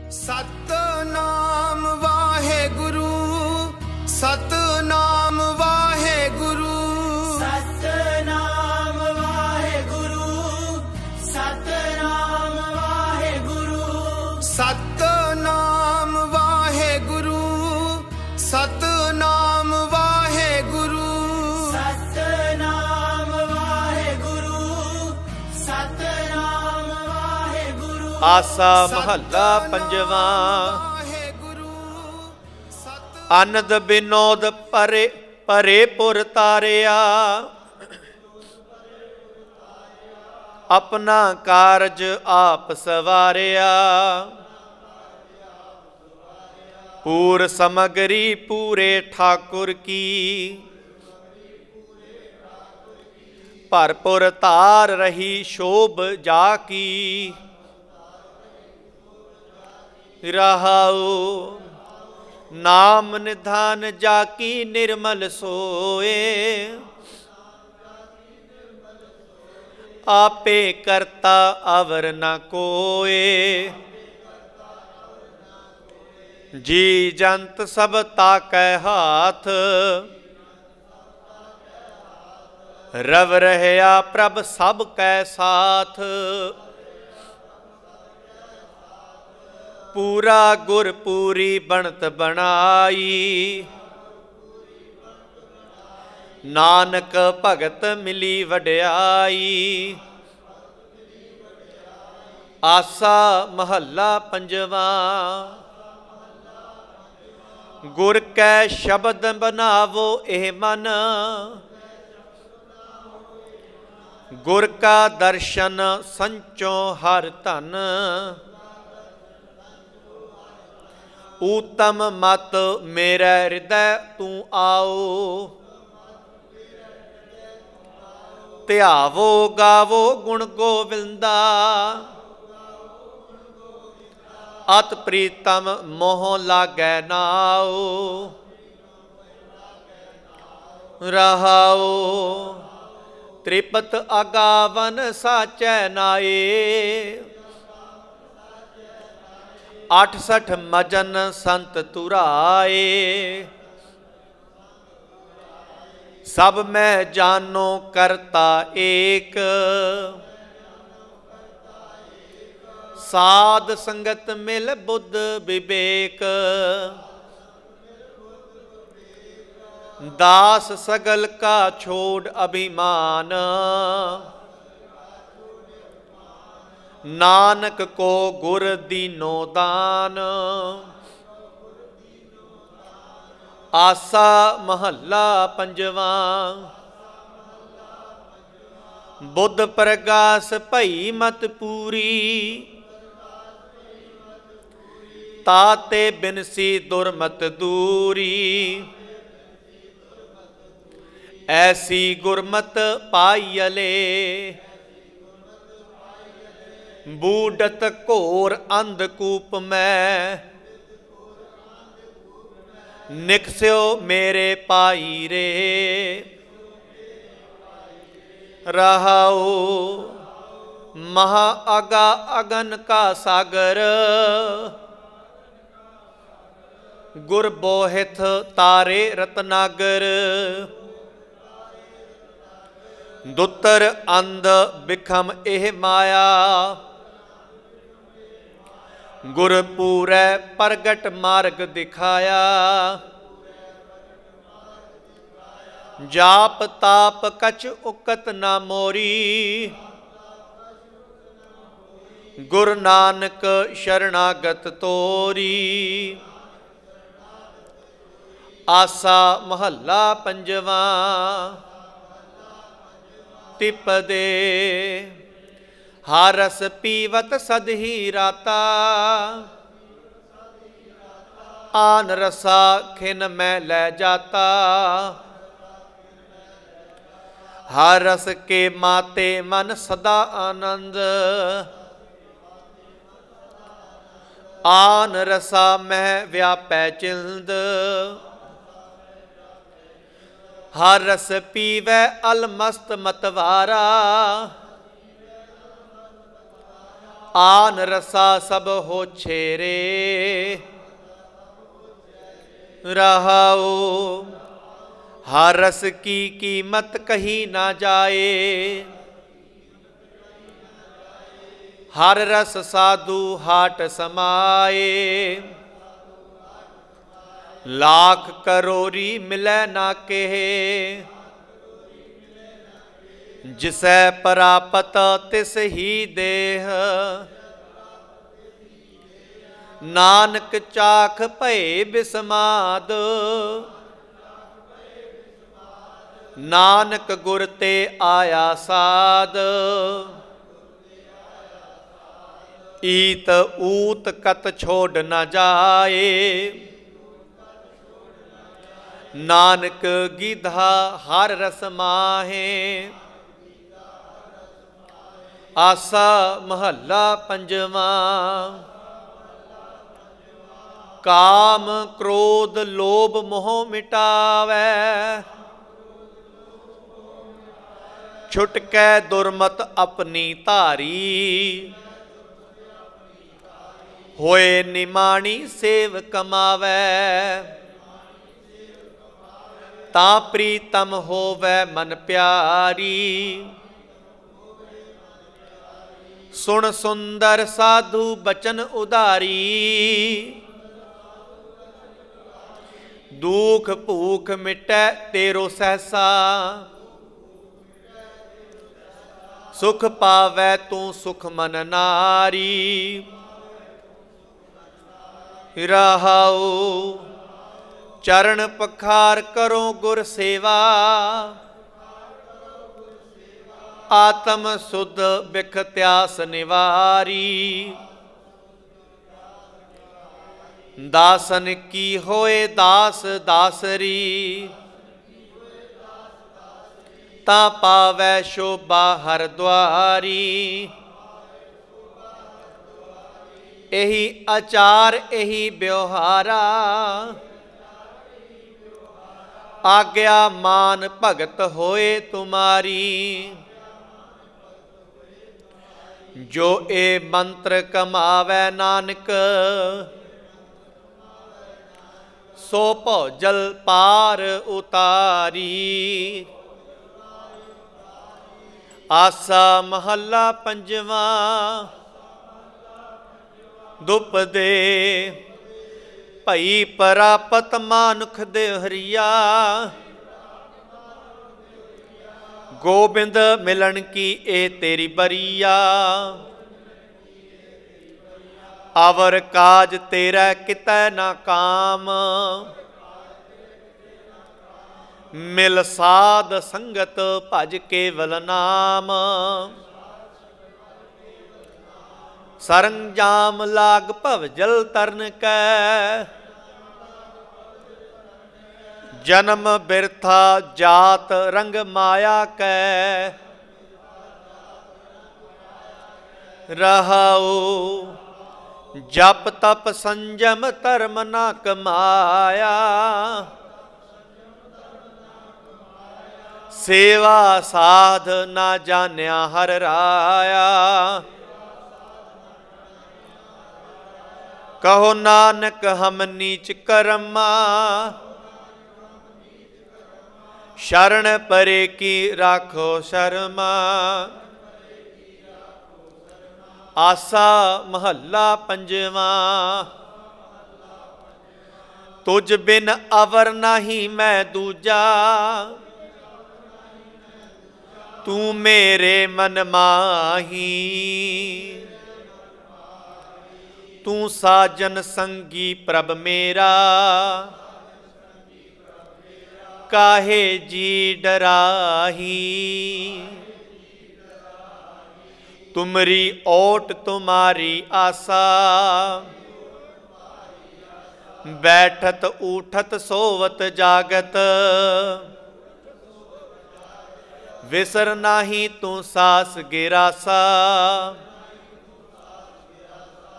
सतनाम वाहेगुरु, सतनाम वाहेगुरु, सतनाम वाहेगुरु, सतनाम वाहेगुरु, सतनाम वाहेगुरु, सतनाम वाहेगुरु, सतनाम वाहेगुरु, सतनाम वाहेगुरु। आसा महला पंजवा। आनंद विनोद परे परे पुर तारिया, अपना कारज आप सवारिया। पूर समगरी पूरे ठाकुर की, भरपुर तार रही शोभ जाकी। रहाओ नाम निधान जाकी निर्मल सोए, आपे करता अवर न कोए। जी जंत सब ताकै हाथ, रव रहया प्रभ सब कै साथ। पूरा गुर पूरी बनत बनाई, नानक भगत मिली वड्याई। आसा महला पंजवा। गुर कै शब्द बनावो एह मन, गुर का दर्शन संचो हर धन। ऊतम मत मेरा हृदय तू आओ, ध्यावो गावो गुण गोविंदा। अत प्रीतम मोह लागै नाओ, रहाओ त्रिपत अगावन साचै नाए। 68 मजन संत तुराए, सब मैं जानो करता एक। साध संगत मिल बुद्ध विवेक, दास सगल का छोड़ अभिमान। नानक को गुर दीनो दान। आसा महला पंजवा। बुद्ध प्रगास भई मत पूरी, ताते बिनसी दुर्मत दूरी। ऐसी गुरमत पाइयले, बूढ़त घोर अंधकूप में। निकस्यो मेरे पाई रे, रहाओ महा अगा अगन का सागर। गुर बोहित तारे रत्नागर, दुतर अंध बिखम एह माया। गुर पूरै प्रगट मार्ग दिखाया, जाप ताप कछ उकत ना मोरी। गुरु नानक शरणागत तोरी। आसा महला पंजवा। तिपदे हारस पीवत सदही राता, आन रसा खिन में ले जाता। हर रस के माते मन सदा आनंद, आन रसा मह व्यापै चिंद। हर रस पीवै अलमस्त मतवारा, आन रसा सब हो छेरे रहाओ। हर रस की कीमत कही ना जाए, हर रस साधु हाट समाए। लाख करोरी मिलै ना कहे, जिसै परापत तिस ही देह। नानक चाख भये बिस्माद, नानक गुर ते आया साध। ईत ऊत कत छोड़ न जाए, नानक गीधा हर रस माहे। आसा महला पंजवा। काम क्रोध लोभ मोह मिटावै, छुटकै दुर्मत अपनी धारी। होए निमाणी सेव कमावै, ता प्रीतम होवै मन प्यारी। सुन सुंदर साधु बचन उदारी, दुख भूख मिटै तेरो सहसा। सुख पावै तू सुख मन नारी रहाओ। चरण पखार करो गुर सेवा, आत्म सुध बिख त्यास निवारी। दासन की होए दास दासरी, ता पावै शोभा हर द्वारी। एही आचार एही व्यवहारा, आज्ञा मान भगत होए तुम्हारी। जो ए मंत्र कमावै नानक, सो भौजल पार उतारी। आसा महला पंजवा। दुपदे भई परापत मानुख दे हरिया, गोबिंद मिलन की ए तेरी बरिया। अवर काज तेरा कितै ना काम, मिल साध संगत भज केवल नाम। सरंजाम लाग भवजल तरन कै, जन्म बिरथा जात रंग माया कै। रहाओ जप तप संजम धर्म ना कमाया, सेवा साध ना जान्या हर राया। कहो नानक हम नीच कर्मा, शरण परे की राखो शर्मा। आसा महला पंजवा। तुझ बिन अवर नहीं मैं दूजा, तू मेरे मन माही। तू साजन संगी प्रभ मेरा, काहे जी डराही। तुमरी ओट तुम्हारी आसा, बैठत उठत सोवत जागत। विसर नाही तू सास गिरासा,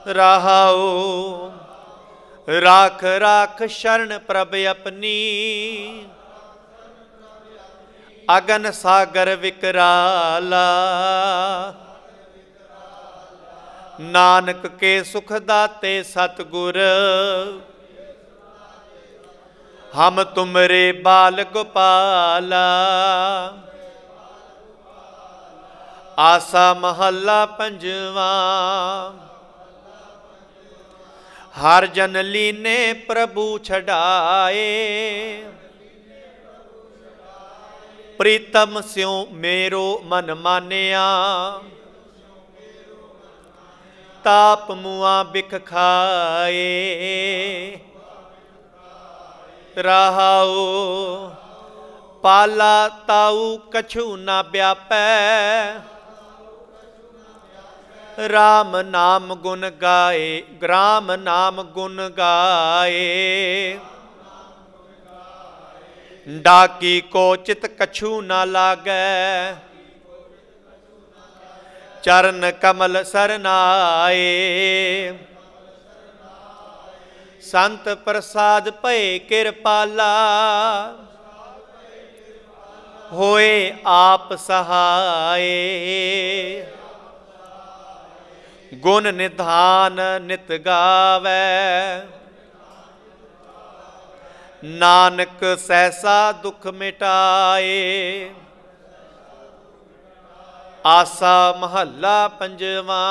रहाओ राख राख शरण प्रभ अपनी। अगन सागर विकराला, नानक के सुख दाते सतगुर, हम तुमरे बाल गोपाला। आसा महला पंजवा। हर जन लीने प्रभु छड़ाए, प्रीतम स्यों मेरो मन मानिया। ताप मुआ बिख खाए, रहाओ पाला ताऊ कछु ना व्यापै। राम नाम गुण गाए, राम नाम गुण गाए। डाकी को चित कछु ना लागै, चरण कमल सरनाए। संत प्रसाद पए कृपाला, होए आप सहाय। गुण निधान नित गावै, नानक सहसा दुख मिटाए। आसा महला पंजवा।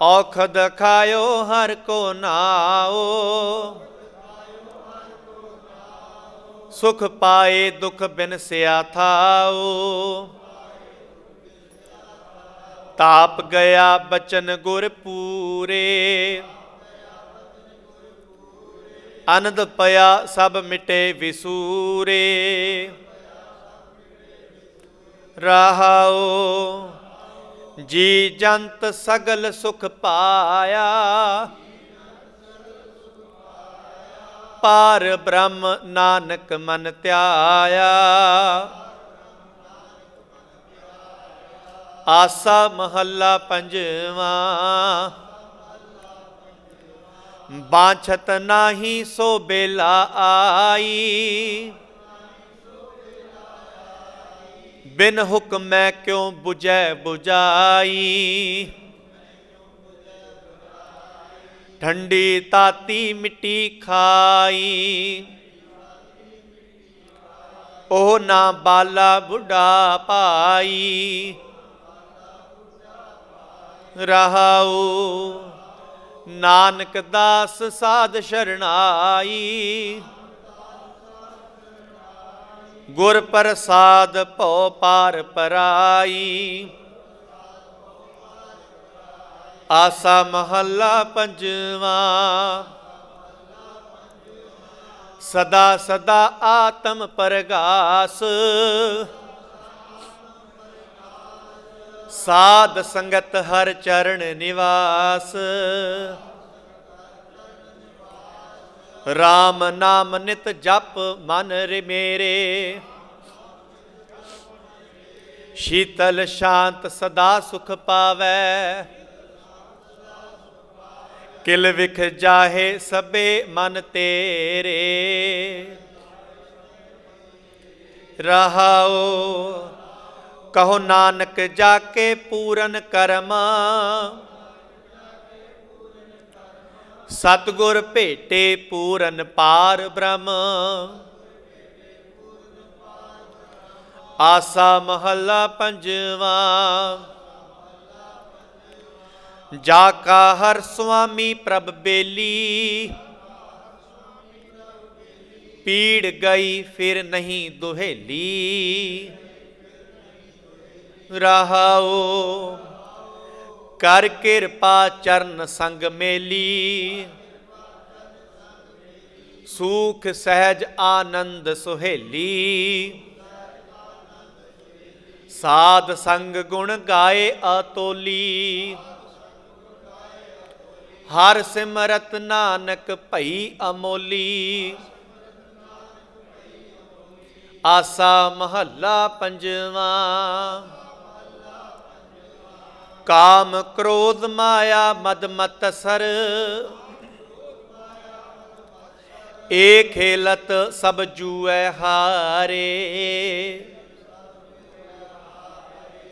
औखद खायो हर को नाओ, सुख पाए दुख बिन सिया थाओ। ताप गया बचन गुर पूरे, आनंद पया सब मिटे विसूरे। रहाओ जी जंत सगल सुख पाया, पार ब्रह्म नानक मन त्याया। आसा महला पंजवा। बाछत नाही सो बेला आई, बिन हुक्म क्यों बुझै बुझाई। ठंडी ताती मिट्टी खाई, ओ ना बाला बुढ़ा पाई। रहाओ नानक दास साध शरणाई, गुर प्रसाद पौ पार पराई। आसा महला पंजवा। सदा सदा आत्म परगास, साध संगत हर चरण निवास। राम नाम नित जप मन रे मेरे, शीतल शांत सदा सुख पावै। किल विख जाहे सबे मन तेरे। रहाओ कहो नानक जाके पूरन कर्मा, सतगुर भेटे पूरन पार ब्रह्म। आसा महला पंजवा। जाका हर स्वामी प्रभ बेली, पीड़ गई फिर नहीं दुहेली। रहाओ कर कृपा चरण संग मेली, सुख सहज आनंद सुहेली। साध संग गुण गाए अतोली, हर सिमरत नानक भई अमोली। आसा महला पंजवा। काम क्रोध माया मद मत्सर, एक खेलत सब जुए हारे।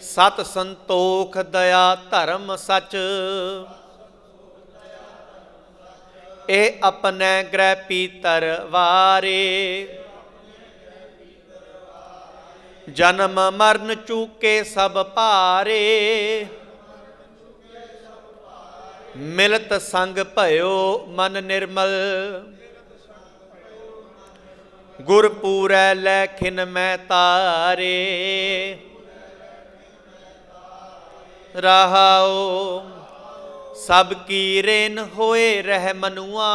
सत संतोख दया धर्म सच, ए अपने ग्रह पीतर वारे। जन्म मरण चूके सब पारे, मिलत संग भयो मन निर्मल। गुरपूरै लैखिन मैं तारे, रहाओ सब की रेन होए रह मनुआ।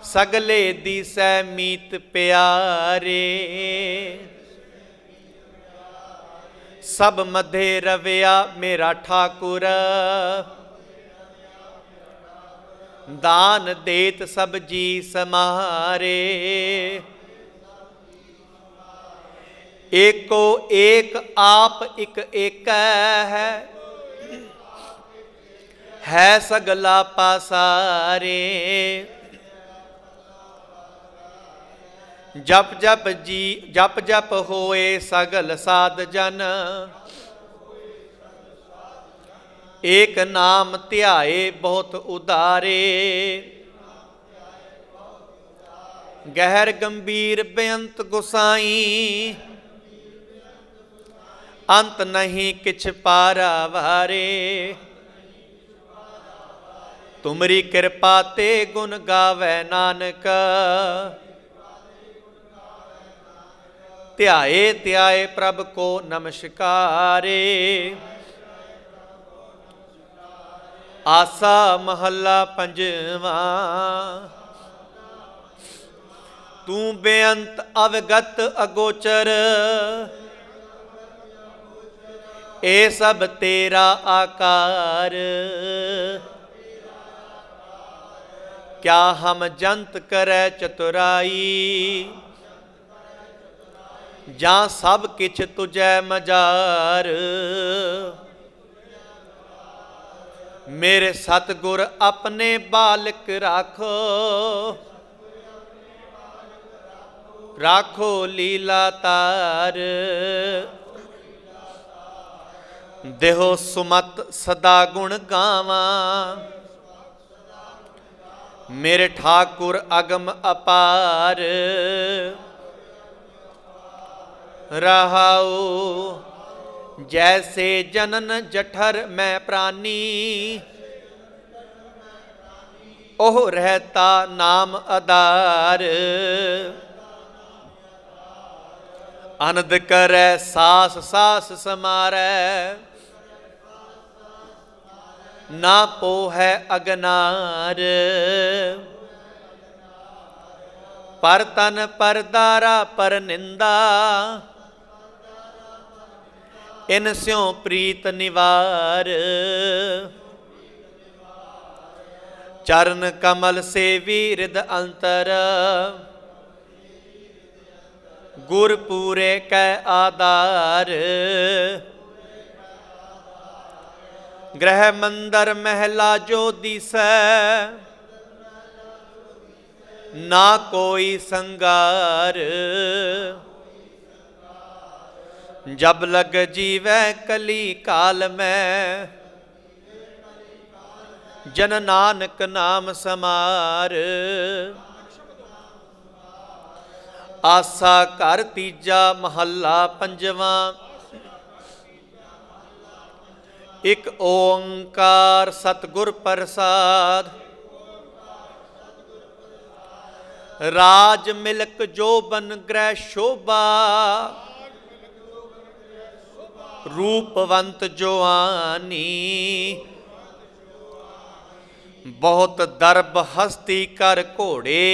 सगले दिसै मीत प्यारे, सब मधे रविया मेरा ठाकुर। दान देत सब जी समारे, एको एक आप इक एक है सगला पासारे। जप जप जी जप जप होए सगल साध जन, एक नाम ध्याए बहुत उदारे। गहर गंभीर बेअंत गुसाई, अंत नहीं किछ पारा वारे। तुमरी कृपा ते गुण गावै नानक, ध्याए ध्याए प्रभ को नमस्कारे। आसा महला पंजवा, तू बेअंत अवगत अगोचर। ए सब तेरा आकार, क्या हम जंत करे चतुराई। जा सब किछ तुझै मजार, मेरे सतगुर अपने बालक राखो। राखो लीला तार, देहो सुमत सदा गुण गावा। मेरे ठाकुर अगम अपार, रहाओ जैसे जनन जठर मैं प्राणी। ओह रहता नाम आधार, आनंद करे सास सास समारै। ना पोहै अगनार, पर तन पर दारा पर निंदा। इन स्यों प्रीत निवार, चरण कमल सेवी हृद अंतर। गुर पूरे कै आधार, गृह मंदर महला जो दिसै। ना कोई संगार, जब लग जीवै कली काल में। जन नानक नाम समार, आसा घर तीजा महला पंजवा। एक ओंकार सतगुर प्रसाद, राज मिलक जो बन ग्रह शोभा। रूपवंत जोआनी, बहुत दर्ब हस्ती कर घोड़े।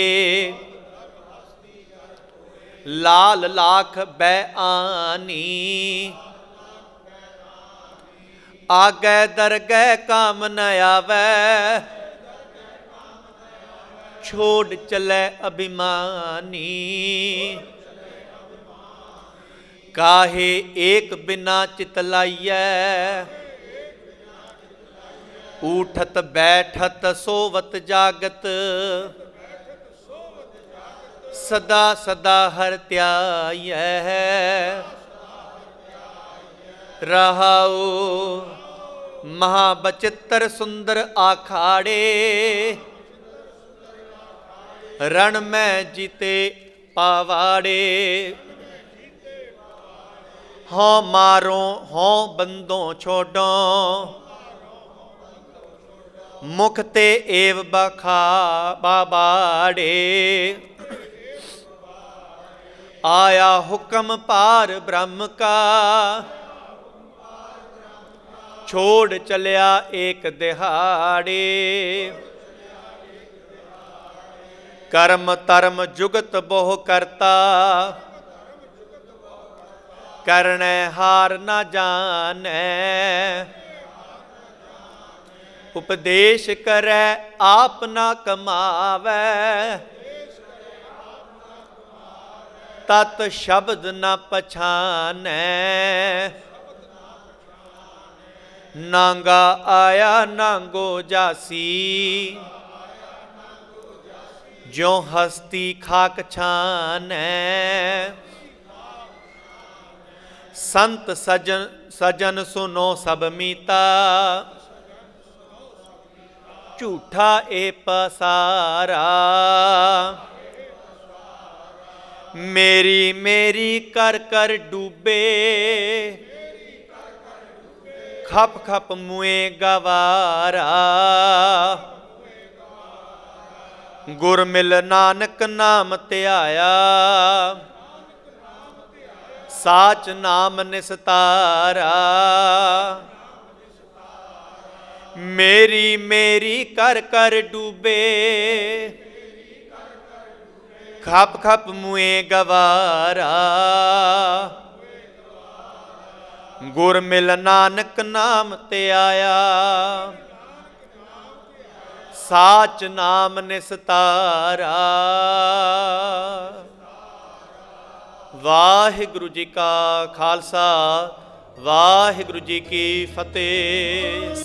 लाल लाख बैआनी, आगे दरगह काम न आवे। छोड़ चले अभिमानी, काहे एक बिना चितलाइयै। उठत बैठत सोवत जागत, सदा सदा हर त्यायै। रहाओ महाबचित्र सुंदर आखाड़े रण में जीते पावाड़े हों मारो हों बंदों छोड़ो मुख ते एव बखा बाबाड़े आया हुक्म पार ब्रह्म का छोड़ चलिया एक दिहाड़े कर्म धर्म जुगत बहु करता करने हार न जाने उपदेश करे आप न कमावे तत् शब्द न पछाने नांगा आया नांगो जासी जो हस्ती खाक छाने संत सजन सजन सुनो सब मीता झूठा ए पसारा मेरी मेरी कर कर डूबे खप खप मुए गवारा गुर मिल नानक नाम त्याया साच नाम निस्तारा मेरी मेरी कर कर डूबे खप खप मुए गवारा गुर मिल नानक नाम त्याया साच नाम निस्तारा। वाहिगुरु जी का खालसा वाहिगुरु जी की फतेह।